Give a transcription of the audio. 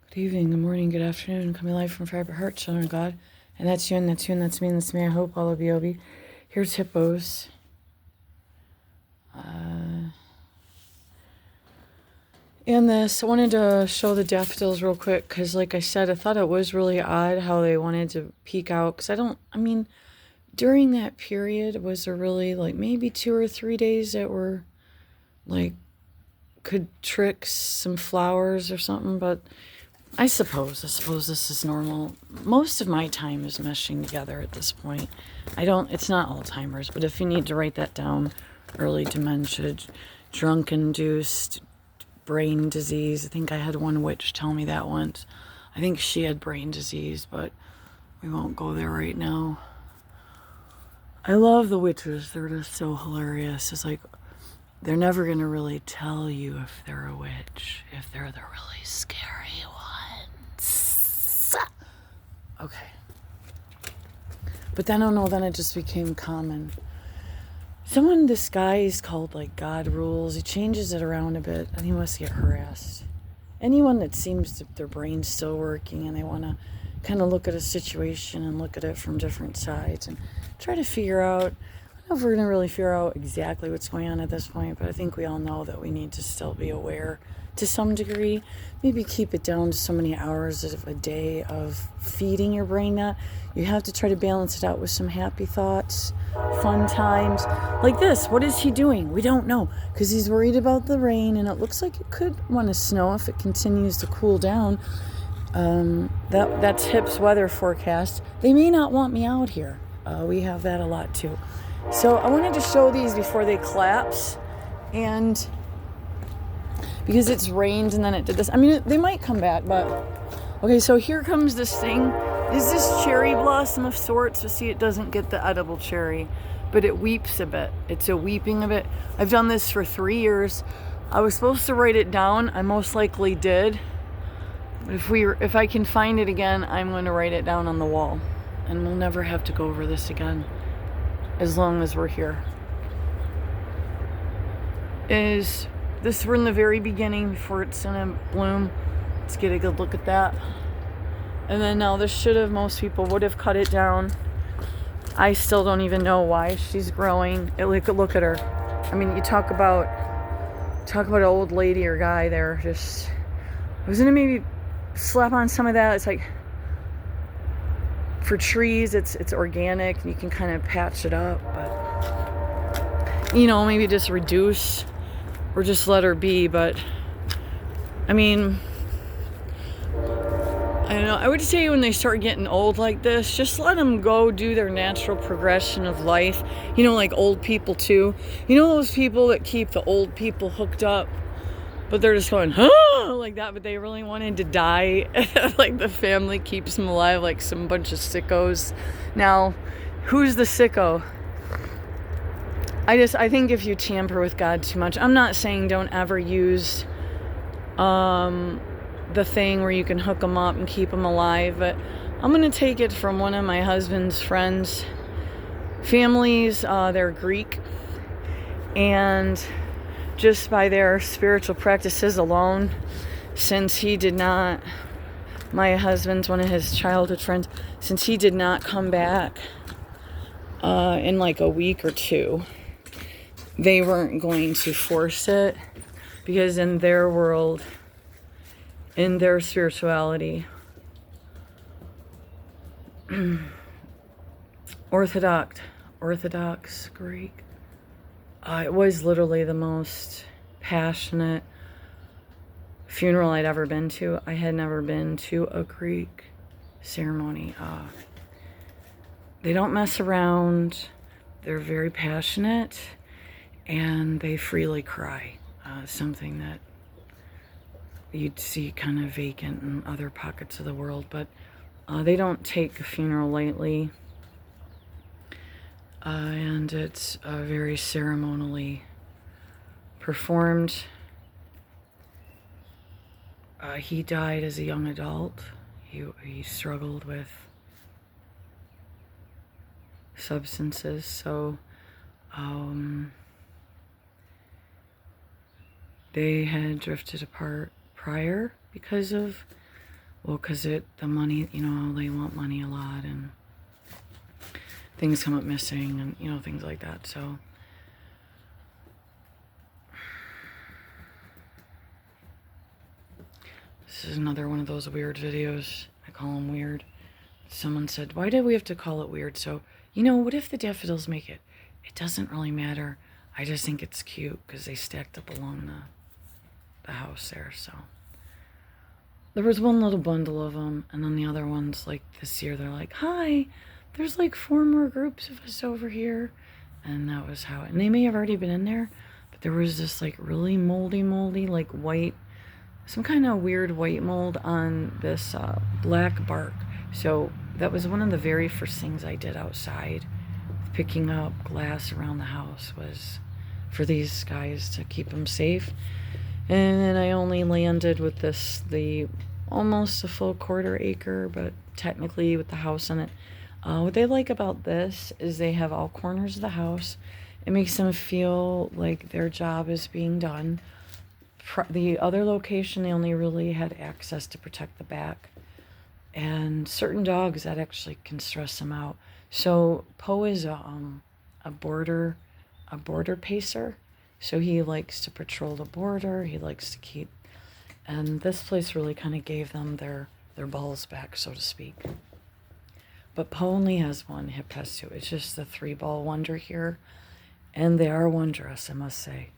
Good evening, good morning, good afternoon. Coming live from Favorite Heart, children of God. And that's you, and that's you, and that's me, and that's me. I hope all of you will be. Here's Hip-Poe's. And this, I wanted to show the daffodils real quick, because like I said, I thought it was really odd how they wanted to peek out. Because during that period, was there really like maybe 2 or 3 days that were like, could trick some flowers or something, but I suppose this is normal. Most of my time is meshing together at this point. It's not Alzheimer's, but if you need to write that down, early dementia, drunk-induced brain disease. I think I had one witch tell me that once. I think she had brain disease, but we won't go there right now. I love the witches. They're just so hilarious. It's like, they're never going to really tell you if they're a witch, if they're the really scary ones. Okay. But then, I don't know, then it just became common. Someone disguised called like God Rules, he changes it around a bit and he must get harassed. Anyone that seems to their brain's still working and they want to kind of look at a situation and look at it from different sides and try to figure out, I don't know if we're going to really figure out exactly what's going on at this point, but I think we all know that we need to still be aware to some degree. Maybe keep it down to so many hours of a day of feeding your brain that. You have to try to balance it out with some happy thoughts, fun times. Like this, what is he doing? We don't know, because he's worried about the rain, and it looks like it could want to snow if it continues to cool down. That's Hip's weather forecast. They may not want me out here. We have that a lot too. So I wanted to show these before they collapse, and because it's rained and then it did this. I mean, they might come back, but okay, so here comes this thing. Is this cherry blossom of sorts? So see, it doesn't get the edible cherry, but it weeps a bit. It's a weeping a bit. I've done this for 3 years. I was supposed to write it down. I most likely did. But if I can find it again, I'm going to write it down on the wall. And we'll never have to go over this again, as long as we're here. We're in the very beginning before it's gonna bloom. Let's get a good look at that. And then now most people would have cut it down. I still don't even know why she's growing. Look at her. I mean, you talk about an old lady or guy there. Just, I was gonna maybe slap on some of that. It's like, for trees, it's organic. You can kind of patch it up, but maybe just reduce or just let her be. But I mean, I don't know. I would say when they start getting old like this, just let them go do their natural progression of life. Like old people too. Those people that keep the old people hooked up, but they're just going, huh, like that, but they really wanted to die. Like the family keeps them alive, like some bunch of sickos. Now, who's the sicko? I think if you tamper with God too much, I'm not saying don't ever use the thing where you can hook them up and keep them alive, but I'm going to take it from one of my husband's friends' families. They're Greek, and just by their spiritual practices alone, since my husband's one of his childhood friends, since he did not come back in like a week or two, they weren't going to force it, because in their world, in their spirituality, Orthodox Greek, it was literally the most passionate funeral I'd ever been to. I had never been to a Greek ceremony. They don't mess around. They're very passionate, and they freely cry. Something that you'd see kind of vacant in other pockets of the world, but they don't take a funeral lightly. And it's very ceremonially performed. He died as a young adult. He struggled with substances, so they had drifted apart prior because of Well, because the money, you know, they want money a lot, and things come up missing, and, you know, things like that, so. This is another one of those weird videos. I call them weird. Someone said, why did we have to call it weird? So, you know, what if the daffodils make it? It doesn't really matter. I just think it's cute because they stacked up along the house there, so. There was one little bundle of them, and then the other ones, like this year, they're like, hi, there's like 4 more groups of us over here. And that was how, and they may have already been in there, but there was this like really moldy, like white, some kind of weird white mold on this black bark. So that was one of the very first things I did outside, picking up glass around the house, was for these guys to keep them safe. And then I only landed with this, the almost a full 1/4 acre, but technically with the house in it. What they like about this is they have all corners of the house. It makes them feel like their job is being done. The other location, they only really had access to protect the back. And certain dogs, that actually can stress them out. So Poe is a border pacer. So he likes to patrol the border. He likes to keep, and this place really kind of gave them their balls back, so to speak. But Poe only has one. Hip has two. It's just the 3-ball wonder here, and they are wondrous, I must say.